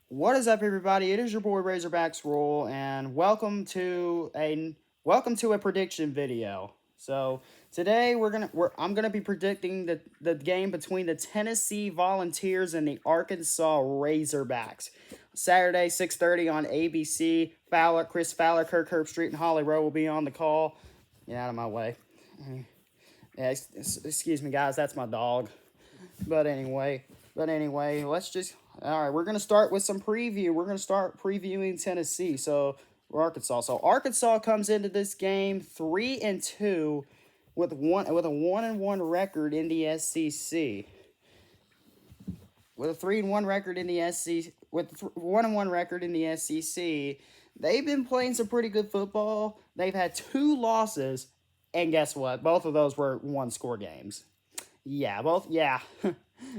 What is up, everybody? It is your boy Razorbacks Roll, and welcome to a prediction video. So today I'm gonna be predicting the game between the Tennessee Volunteers and the Arkansas Razorbacks. Saturday, 6:30 on ABC. Chris Fowler, Kirk Herbstreit, and Holly Rowe will be on the call. Get out of my way. Yeah, excuse me, guys. That's my dog. But anyway, let's just all right. We're gonna start with some preview. We're gonna start previewing Tennessee. So Arkansas. So Arkansas comes into this game 3-2 with a 1-1 record in the SEC. With a 3-1 record in the SEC, with 1-1 record in the SEC, they've been playing some pretty good football. They've had 2 losses, and guess what? Both of those were 1-score games. Yeah, both. Yeah,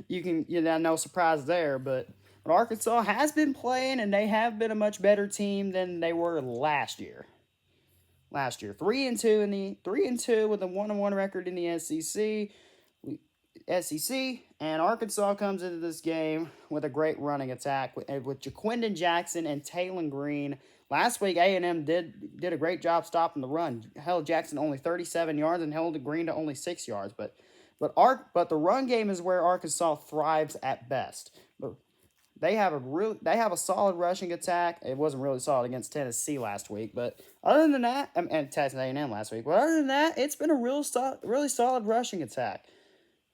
no surprise there. But Arkansas has been playing, and they have been a much better team than they were last year. 3-2 with a 1-1 record in the SEC. And Arkansas comes into this game with a great running attack with Jaquindon Jackson and Taylon Green. Last week, A&M did a great job stopping the run. Held Jackson only 37 yards and held Green to only 6 yards. But the run game is where Arkansas thrives at best. But they have a solid rushing attack. It wasn't really solid against Tennessee last week, but other than that, and Texas A&M last week. But other than that, it's been a really solid rushing attack.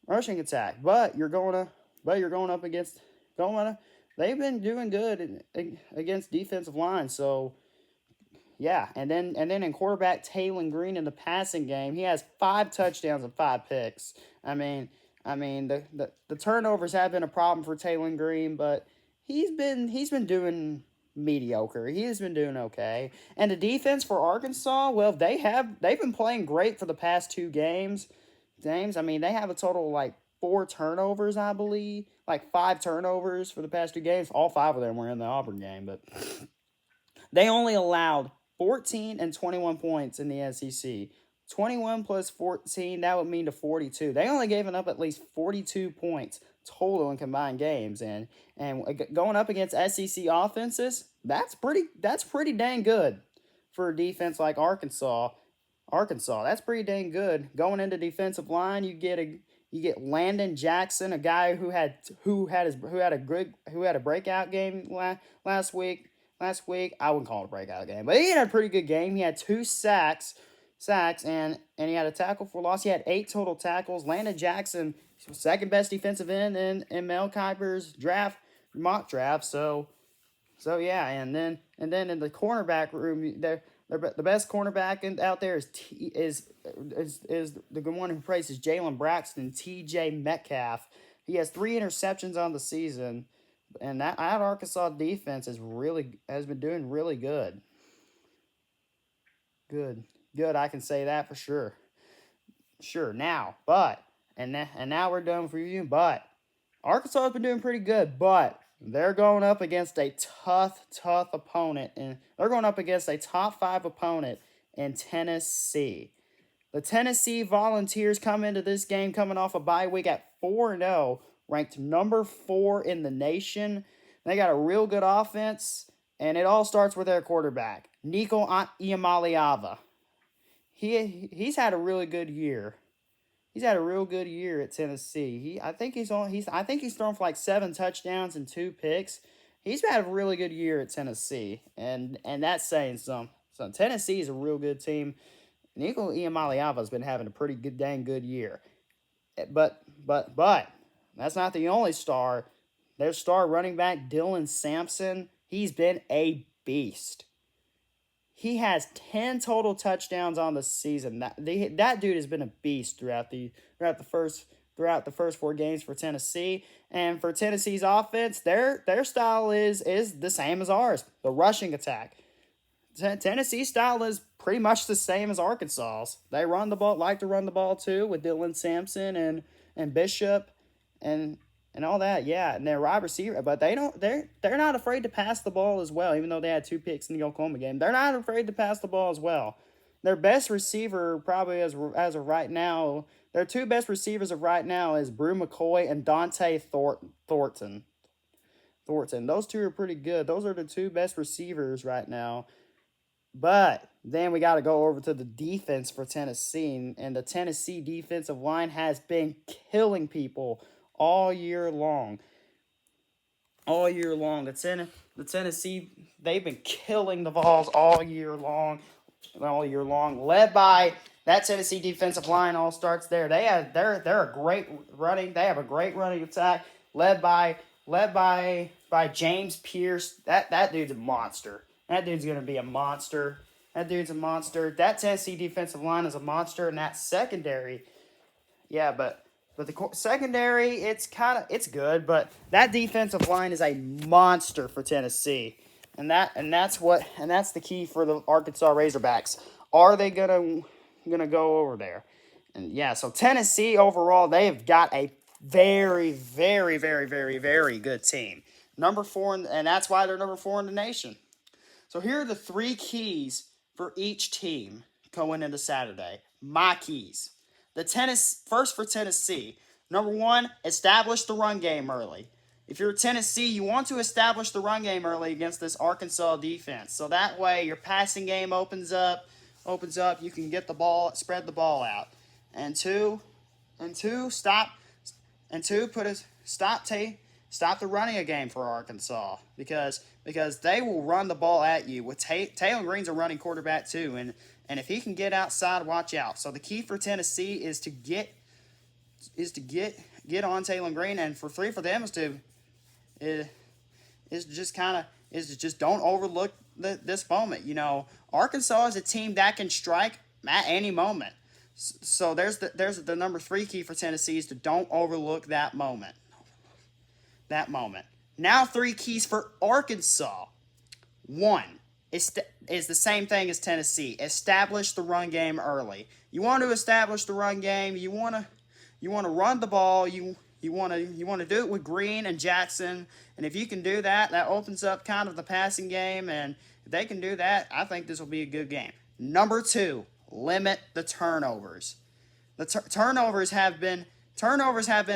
But you're going up against they've been doing good against defensive line. So yeah, and then in quarterback Taylon Green in the passing game, he has 5 touchdowns and 5 picks. I mean the turnovers have been a problem for Taylon Green, but he's been doing mediocre. He has been doing okay. And the defense for Arkansas, well, they've been playing great for the past 2 games. I mean, they have a total of like 4 turnovers, I believe. Like 5 turnovers for the past 2 games. All 5 of them were in the Auburn game, but they only allowed 14 and 21 points in the SEC. 21 plus 14, that would mean to 42. They only gave up at least 42 points total in combined games. And going up against SEC offenses, that's pretty dang good for a defense like Arkansas. That's pretty dang good. Going into defensive line, you get Landon Jackson, a guy who had a breakout game last week. I wouldn't call it a breakout game, but he had a pretty good game. He had 2 sacks, and he had a tackle for loss. He had 8 total tackles. Landon Jackson, second best defensive end in Mel Kiper's mock draft. So yeah, and then in the cornerback room, the best cornerback out there is the one who praises Jalen Braxton, T.J. Metcalf. He has 3 interceptions on the season, and that Arkansas defense has been doing really good. Good. I can say that for sure. Now we're done with reviewing. But Arkansas has been doing pretty good, but they're going up against a tough opponent, and they're going up against a top 5 opponent in Tennessee. The Tennessee Volunteers come into this game coming off a bye week at 4-0, ranked number 4 in the nation. They got a real good offense, and it all starts with their quarterback, Nico Iamaleava. He's had a really good year. He's had a real good year at Tennessee. I think he's thrown for like 7 touchdowns and 2 picks. He's had a really good year at Tennessee, and that's saying something. So Tennessee is a real good team. Nico Iamaleava has been having a pretty dang good year. But that's not the only star. Their star running back Dylan Sampson, he's been a beast. He has 10 total touchdowns on the season. That dude has been a beast throughout the first 4 games for Tennessee. And for Tennessee's offense, their style is the same as ours, the rushing attack. Tennessee's style is pretty much the same as Arkansas's. They like to run the ball too, with Dylan Sampson and Bishop and all that. Yeah, and they're wide receiver, but they're not afraid to pass the ball as well. Even though they had 2 picks in the Oklahoma game, they're not afraid to pass the ball as well. Their best receiver, probably as of right now, their two best receivers of right now is Brew McCoy and Dante Thornton. Thornton. Those two are pretty good. Those are the two best receivers right now. But then we got to go over to the defense for Tennessee. And the Tennessee defensive line has been killing people all year long. All year long. The Tennessee, they've been killing the Vols all year long. Led by that Tennessee defensive line all starts there. They're a great running. They have a great running attack led by James Pierce. That dude's a monster. That dude's gonna be a monster. That dude's a monster. That Tennessee defensive line is a monster, and that secondary, yeah, but the secondary, it's good, but that defensive line is a monster for Tennessee, and that's the key for the Arkansas Razorbacks. Are they gonna go over there? And yeah, so Tennessee overall, they've got a very, very, very, very, very good team. Number 4, and that's why they're number 4 in the nation. So here are the 3 keys for each team going into Saturday. My keys. First for Tennessee. Number 1, establish the run game early. If you're Tennessee, you want to establish the run game early against this Arkansas defense. So that way your passing game opens up, you can get the ball, spread the ball out. And two, stop the running game for Arkansas because they will run the ball at you. With Taylor Green's a running quarterback too, and if he can get outside, watch out. So the key for Tennessee is to get on Taylor Green, and for them is to just don't overlook this moment. You know, Arkansas is a team that can strike at any moment. So there's the number 3 key for Tennessee is to don't overlook that moment. Now 3 keys for Arkansas. 1 is the same thing as Tennessee. Establish the run game early. You want to establish the run game. You want to run the ball. You want to do it with Green and Jackson. And if you can do that, that opens up kind of the passing game. And if they can do that, I think this will be a good game. Number 2, limit the turnovers. The turnovers have been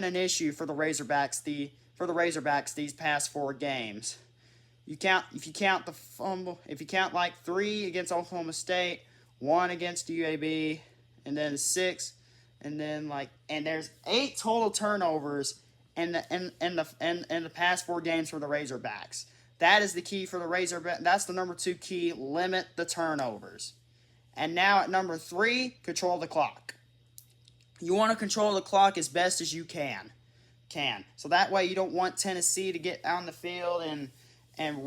an issue for the Razorbacks. For the Razorbacks these past 4 games. If you count the fumble, if you count like 3 against Oklahoma State, 1 against UAB, and then 6, and then and there's 8 total turnovers in the past 4 games for the Razorbacks. That is the key for the Razorbacks. That's the number 2 key. Limit the turnovers. And now at number 3, control the clock. You want to control the clock as best as you can. So that way you don't want Tennessee to get on the field and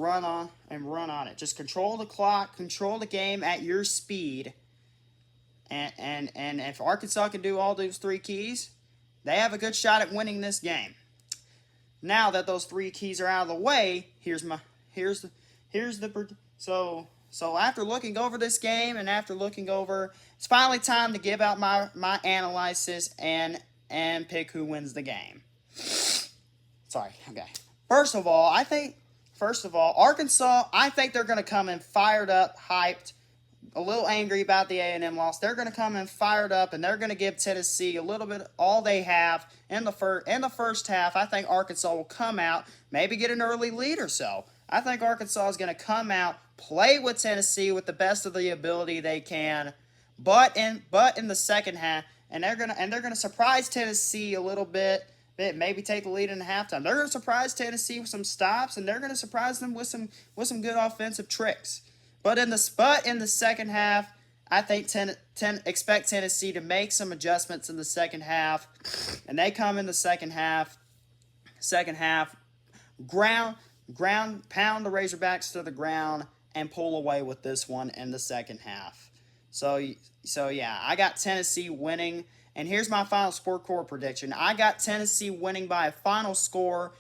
run on it. Just control the clock, control the game at your speed. And if Arkansas can do all those 3 keys, they have a good shot at winning this game. Now that those 3 keys are out of the way, so after looking over this game and it's finally time to give out my analysis and pick who wins the game. Sorry, okay. First of all, Arkansas, I think they're going to come in fired up, hyped, a little angry about the A&M loss. They're going to come in fired up, and they're going to give Tennessee a little bit all they have in the first half. I think Arkansas will come out, maybe get an early lead or so. I think Arkansas is going to come out, play with Tennessee with the best of the ability they can, but in the second half, and they're going to surprise Tennessee a little bit. Maybe take the lead in halftime. They're going to surprise Tennessee with some stops, and they're going to surprise them with some good offensive tricks. But in the second half, I think expect Tennessee to make some adjustments in the second half, and they come in the second half, pound the Razorbacks to the ground and pull away with this one in the second half. So yeah, I got Tennessee winning. And here's my final score prediction. I got Tennessee winning by a final score.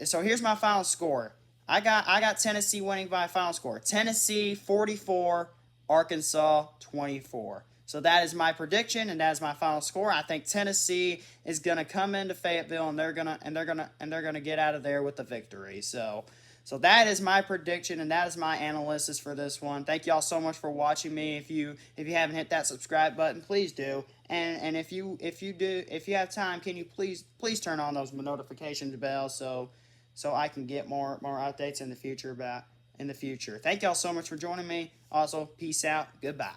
So here's my final score. I got Tennessee winning by a final score. Tennessee 44, Arkansas 24. So that is my prediction, and that is my final score. I think Tennessee is gonna come into Fayetteville, and they're gonna get out of there with the victory. So So that is my prediction, and that is my analysis for this one. Thank y'all so much for watching me. If you haven't hit that subscribe button, please do. And if you have time, can you please turn on those notification bells so I can get more updates in the future. Thank y'all so much for joining me. Also, peace out. Goodbye.